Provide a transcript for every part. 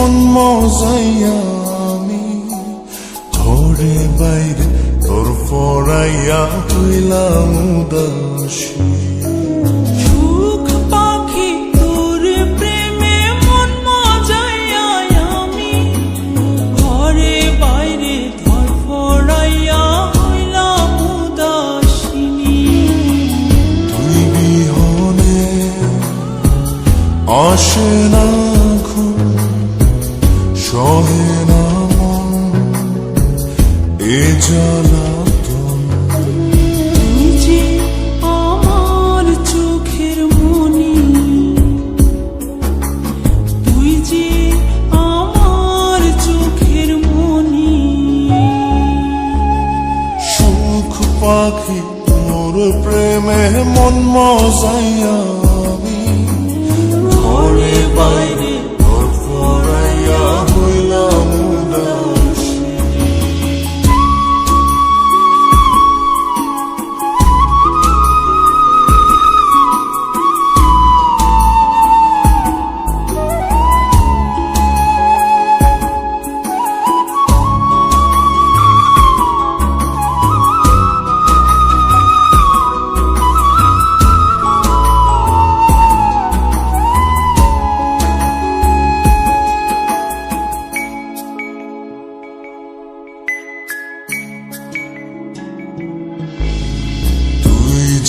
মন মজাইয়া আমি ঘরে বাইরে তোর পড়াইয়া হইলাম উদাসী। সুখ পাখি তোর প্রেমে মন মজাইয়া আমি ঘরে বাইরে ধর পড়াইয়া হইলাম উদাসিনী। তুই বিহনে আসে না ঘুম, সহে না মন এ জ্বালাতন। তুই যে আমার চোখের মনি, তুই যে আমার চোখের মনি। সুখ পাখি তোর প্রেমে মন মজাইয়া আমি ঘরে বাইরে তোর পড়াইয়া হইলাম উদাসী।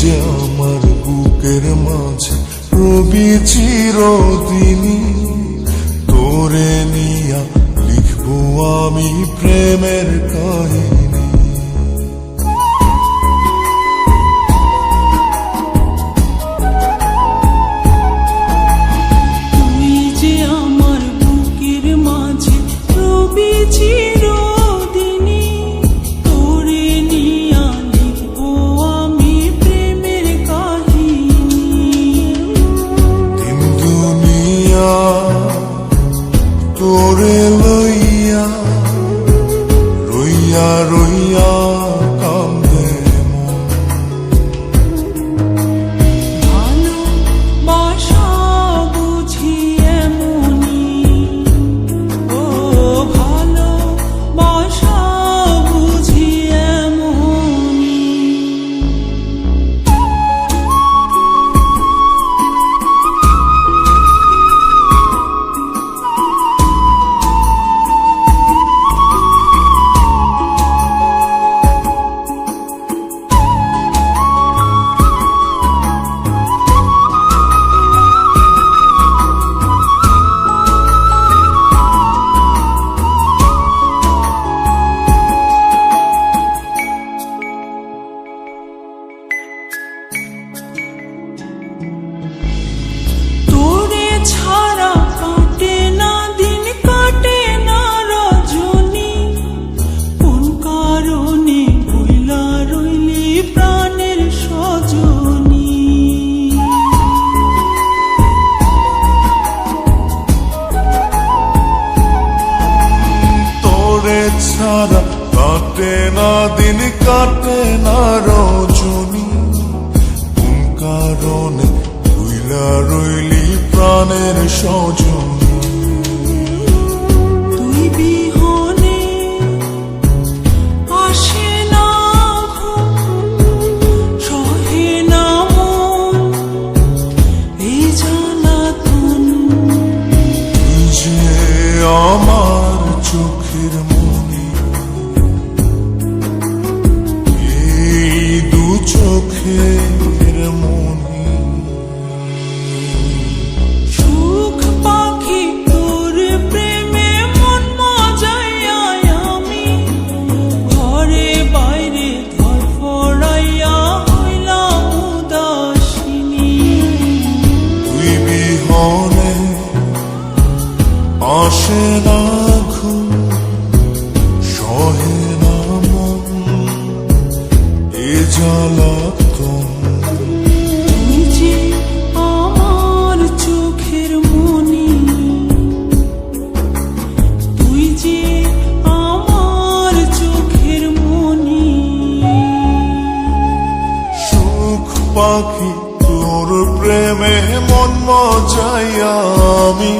যে আমার বুকের মাঝে রবি চিরদিনই, তোরে নিয়া লিখবো আমি প্রেমের কাহিনী। তুই যে আমার বুকের মাঝে রবি চিরদিনই, তোরে নিয়া লিখবো আমি প্রেমের কাহিনী। দিন দুনিয়া তোরে লইয়া রইয়া রইয়া কান্দে মন। ভালোবাসা বুঝি এমনি, ও ভালোবাসা বুঝি এমনি। তোরে ছাড়া কাটে না দিন, কাটে না রজনী। কোন কারণে ভুইলা রইলি প্রাণের সজনী। তোরে ছাড়া কাটে না দিন, কাটে না রজনী। কোন কারণে ভুইলা রইলি প্রাণের সজনী। তুই বিহনে আসে না ঘুম, সহে না মন এই জ্বালাতন। তুই যে আমার চোখের মনি, এই দু চোখের মনি। সুখ পাখি তোর প্রেমে মন মজাইয়া আমি ঘরে বাইরে ধর পড়াইয়া হইলাম উদাসিনী। তুই বিহনে আসে না ঘুম, সহে না মন এ জ্বালাতন। তুই যে আমার চোখের মনি, তুই যে আমার চোখের মনি। সুখ পাখি তোর প্রেমে মন মজাইয়া আমি